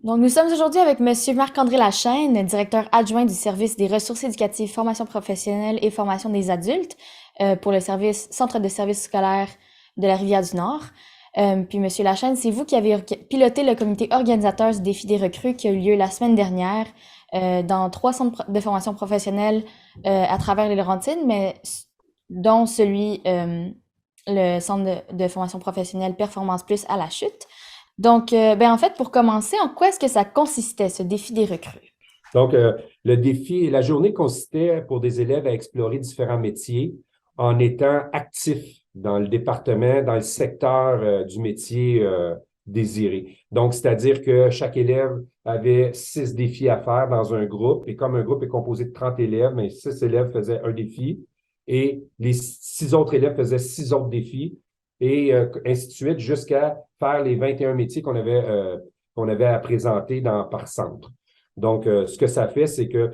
Donc, nous sommes aujourd'hui avec Monsieur Marc-André Lachaine, directeur adjoint du service des ressources éducatives, formation professionnelle et formation des adultes pour le service Centre de services scolaires de la Rivière-du-Nord. Puis, Monsieur Lachaine, c'est vous qui avez piloté le comité organisateur du défi des recrues qui a eu lieu la semaine dernière dans trois centres de formation professionnelle à travers les Laurentides, mais dont celui, le centre de formation professionnelle Performance Plus à la Chute. Donc, en fait, pour commencer, en quoi est-ce que ça consistait, ce défi des recrues? Donc, le défi, la journée consistait pour des élèves à explorer différents métiers en étant actifs dans le département, dans le secteur du métier désiré. Donc, c'est-à-dire que chaque élève avait 6 défis à faire dans un groupe. Et comme un groupe est composé de 30 élèves, mais 6 élèves faisaient un défi et les 6 autres élèves faisaient 6 autres défis et ainsi de suite jusqu'à faire les 21 métiers qu'on avait à présenter par centre. Donc, ce que ça fait, c'est que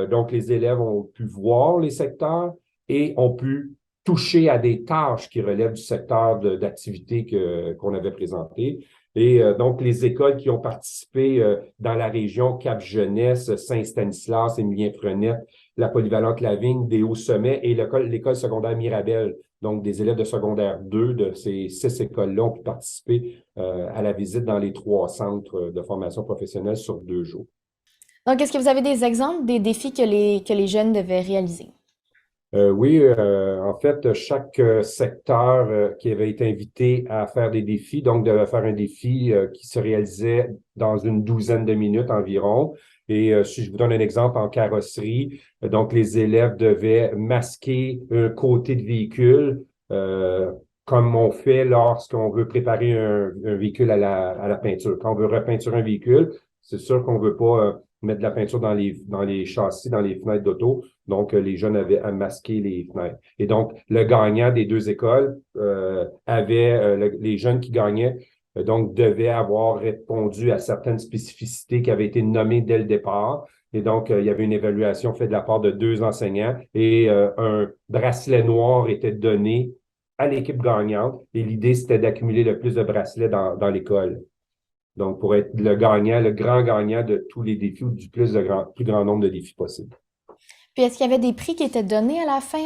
donc les élèves ont pu voir les secteurs et ont pu toucher à des tâches qui relèvent du secteur d'activité qu'on avait présenté. Et donc, les écoles qui ont participé dans la région Cap-Jeunesse, Saint-Stanislas, Émilien-Frenette, la Polyvalente Lavigne, des Hauts-Sommets et l'école secondaire Mirabel. Donc, des élèves de secondaire 2 de ces 6 écoles-là ont pu participer à la visite dans les 3 centres de formation professionnelle sur 2 jours. Donc, est-ce que vous avez des exemples des défis que les jeunes devaient réaliser? Oui, en fait, chaque secteur qui avait été invité à faire des défis, donc devait faire un défi qui se réalisait dans une douzaine de minutes environ. Et si je vous donne un exemple en carrosserie, donc les élèves devaient masquer un côté de véhicule, comme on fait lorsqu'on veut préparer un véhicule à la peinture. Quand on veut repeinturer un véhicule, c'est sûr qu'on veut pas mettre de la peinture dans les châssis, dans les fenêtres d'auto. Donc, les jeunes avaient à masquer les fenêtres. Et donc, le gagnant des 2 écoles les jeunes qui gagnaient, donc, devaient avoir répondu à certaines spécificités qui avaient été nommées dès le départ. Et donc, il y avait une évaluation faite de la part de 2 enseignants et un bracelet noir était donné à l'équipe gagnante. Et l'idée, c'était d'accumuler le plus de bracelets dans l'école. Donc, pour être le gagnant, le grand gagnant de tous les défis ou du plus grand nombre de défis possibles. Puis, est-ce qu'il y avait des prix qui étaient donnés à la fin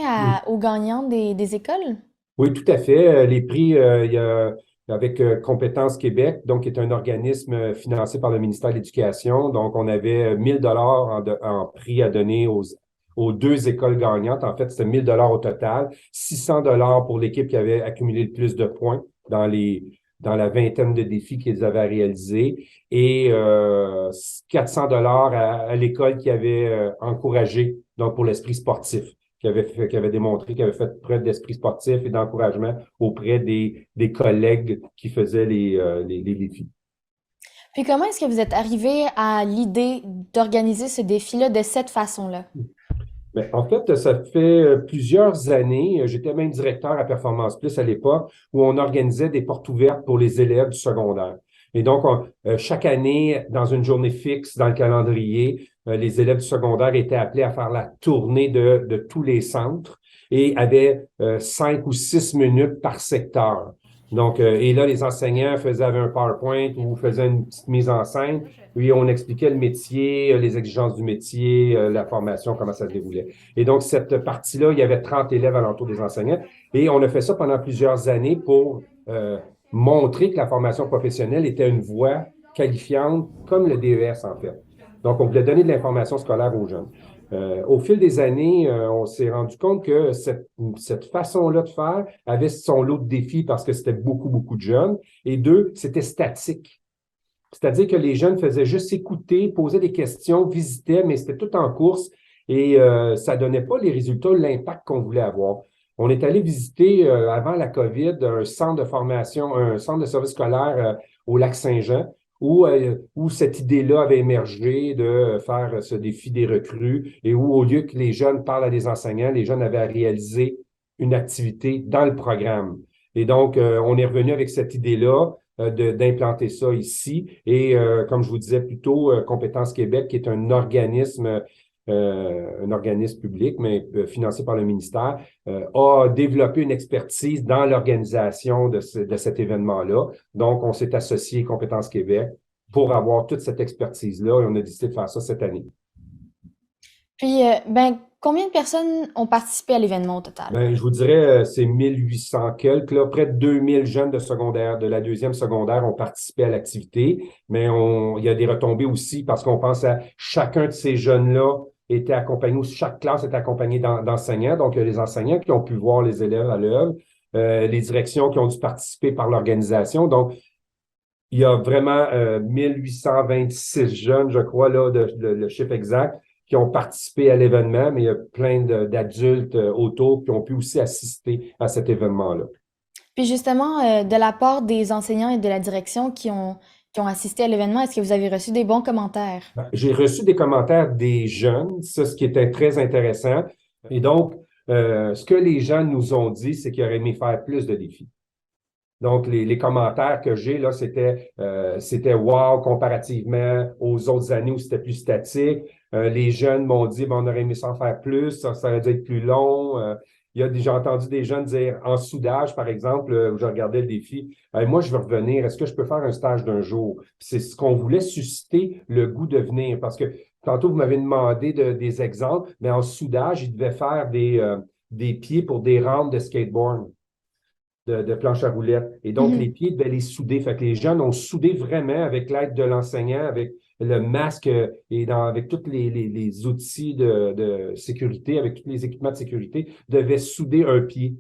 aux gagnants des écoles? Oui, tout à fait. Les prix, il y a avec Compétences Québec, donc qui est un organisme financé par le ministère de l'Éducation. Donc, on avait 1 000 $ en prix à donner aux 2 écoles gagnantes. En fait, c'était 1 000 $ au total, 600 $ pour l'équipe qui avait accumulé le plus de points dans la vingtaine de défis qu'ils avaient à réaliser et 400 $ à l'école qui avait encouragé donc pour l'esprit sportif qui avait démontré, qui avait fait preuve d'esprit sportif et d'encouragement auprès des collègues qui faisaient les défis. Puis, comment est-ce que vous êtes arrivé à l'idée d'organiser ce défi-là de cette façon-là? Mais en fait, ça fait plusieurs années, j'étais même directeur à Performance Plus à l'époque, où on organisait des portes ouvertes pour les élèves du secondaire. Et donc, chaque année, dans une journée fixe dans le calendrier, les élèves du secondaire étaient appelés à faire la tournée de tous les centres et avaient 5 ou 6 minutes par secteur. Donc, et là, les enseignants avaient un PowerPoint ou faisaient une petite mise en scène. Oui, on expliquait le métier, les exigences du métier, la formation, comment ça se déroulait. Et donc, cette partie-là, il y avait 30 élèves alentour des enseignants. Et on a fait ça pendant plusieurs années pour montrer que la formation professionnelle était une voie qualifiante, comme le DES, en fait. Donc, on voulait donner de l'information scolaire aux jeunes. Au fil des années, on s'est rendu compte que cette façon-là de faire avait son lot de défis parce que c'était beaucoup, beaucoup de jeunes. Et deux, c'était statique. C'est-à-dire que les jeunes faisaient juste écouter, posaient des questions, visitaient, mais c'était tout en course et ça donnait pas les résultats, l'impact qu'on voulait avoir. On est allé visiter avant la COVID un centre de formation, un centre de service scolaire au Lac-Saint-Jean où cette idée-là avait émergé de faire ce défi des recrues et où, au lieu que les jeunes parlent à des enseignants, les jeunes avaient à réaliser une activité dans le programme. Et donc, on est revenu avec cette idée-là d'implanter ça ici. Et comme je vous disais plus tôt, Compétences Québec, qui est un organisme public, mais financé par le ministère, a développé une expertise dans l'organisation de cet événement-là. Donc, on s'est associé Compétences Québec pour avoir toute cette expertise-là. Et on a décidé de faire ça cette année. Puis, combien de personnes ont participé à l'événement au total? Ben, je vous dirais, c'est 1800 quelques, là, près de 2000 jeunes de secondaire, de la deuxième secondaire ont participé à l'activité, mais il y a des retombées aussi parce qu'on pense à chacun de ces jeunes-là était accompagné, ou chaque classe était accompagnée d'enseignants. Donc, il y a les enseignants qui ont pu voir les élèves à l'œuvre, les directions qui ont dû participer par l'organisation. Donc, il y a vraiment 1826 jeunes, je crois, là, le chiffre exact, qui ont participé à l'événement, mais il y a plein d'adultes autour qui ont pu aussi assister à cet événement-là. Puis justement, de la part des enseignants et de la direction qui ont assisté à l'événement, est-ce que vous avez reçu des bons commentaires? J'ai reçu des commentaires des jeunes, ça, ce qui était très intéressant. Et donc, ce que les gens nous ont dit, c'est qu'ils auraient aimé faire plus de défis. Donc, les commentaires que j'ai, là, c'était wow comparativement aux autres années où c'était plus statique. Les jeunes m'ont dit, ben, on aurait aimé ça en faire plus, ça aurait dû être plus long. J'ai entendu des jeunes dire, en soudage, par exemple, où je regardais le défi, moi, je veux revenir, est-ce que je peux faire un stage d'un jour? C'est ce qu'on voulait susciter le goût de venir, parce que tantôt, vous m'avez demandé des exemples, mais en soudage, ils devaient faire des pieds pour des rampes de skateboard de planche à roulettes. Et donc, les Mhm. pieds devaient les souder. Fait que les jeunes ont soudé vraiment avec l'aide de l'enseignant, avec le masque avec tous les outils de sécurité, avec tous les équipements de sécurité, devaient souder un pied.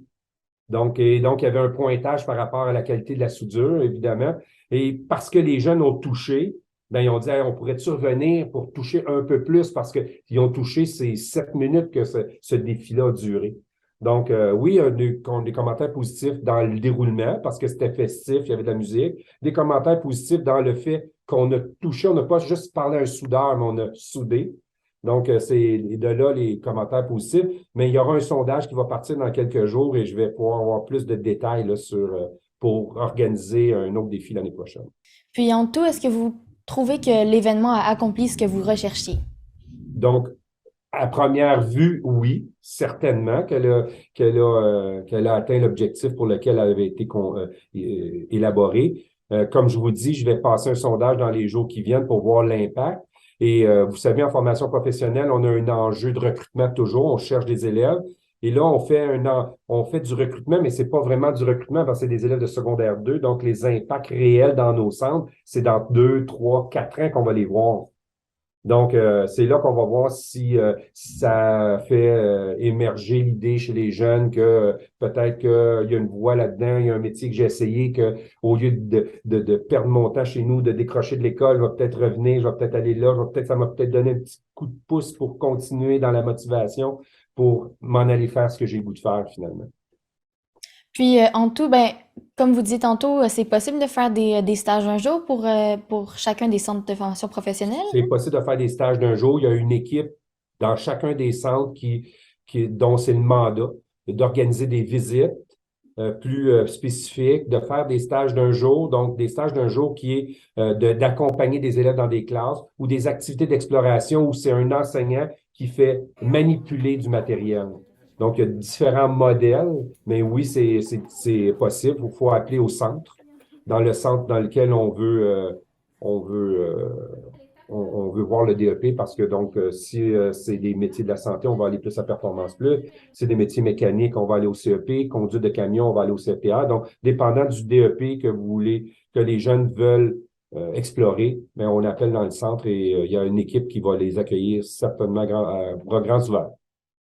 Donc, il y avait un pointage par rapport à la qualité de la soudure, évidemment. Et parce que les jeunes ont touché, ben, ils ont dit, hey, on pourrait-tu revenir pour toucher un peu plus parce qu'ils ont touché ces 7 minutes que ce défi-là a duré. Donc, oui, il y a des commentaires positifs dans le déroulement parce que c'était festif, il y avait de la musique. Des commentaires positifs dans le fait qu'on a touché, on n'a pas juste parlé à un soudeur, mais on a soudé. Donc, c'est de là les commentaires positifs. Mais il y aura un sondage qui va partir dans quelques jours et je vais pouvoir avoir plus de détails là, pour organiser un autre défi l'année prochaine. Puis en tout, est-ce que vous trouvez que l'événement a accompli ce que vous recherchiez? Donc, à première vue, oui, certainement qu'elle a atteint l'objectif pour lequel elle avait été élaborée. Comme je vous dis, je vais passer un sondage dans les jours qui viennent pour voir l'impact. Et vous savez, en formation professionnelle, on a un enjeu de recrutement toujours. On cherche des élèves. Et là, on fait du recrutement, mais c'est pas vraiment du recrutement parce que c'est des élèves de secondaire 2. Donc, les impacts réels dans nos centres, c'est dans 2, 3, 4 ans qu'on va les voir. Donc, c'est là qu'on va voir si ça fait émerger l'idée chez les jeunes que peut-être qu'il y a une voie là-dedans, il y a un métier que j'ai essayé que au lieu de perdre mon temps chez nous, de décrocher de l'école, je vais peut-être revenir, je vais peut-être aller là, ça m'a peut-être donné un petit coup de pouce pour continuer dans la motivation, pour m'en aller faire ce que j'ai le goût de faire finalement. Puis en tout, comme vous disiez tantôt, c'est possible de faire des stages un jour pour chacun des centres de formation professionnelle? C'est possible de faire des stages d'un jour. Il y a une équipe dans chacun des centres dont c'est le mandat d'organiser des visites plus spécifiques, de faire des stages d'un jour, donc des stages d'un jour qui est d'accompagner des élèves dans des classes ou des activités d'exploration où c'est un enseignant qui fait manipuler du matériel. Donc, il y a différents modèles, mais oui, c'est possible. Il faut appeler au centre, dans le centre dans lequel on veut on veut voir le DEP parce que donc, si c'est des métiers de la santé, on va aller plus à Performance Plus. Si c'est des métiers mécaniques, on va aller au CEP. Conduite de camion, on va aller au CPA. Donc, dépendant du DEP que vous voulez, que les jeunes veulent explorer, mais on appelle dans le centre et il y a une équipe qui va les accueillir certainement bras grands ouverts.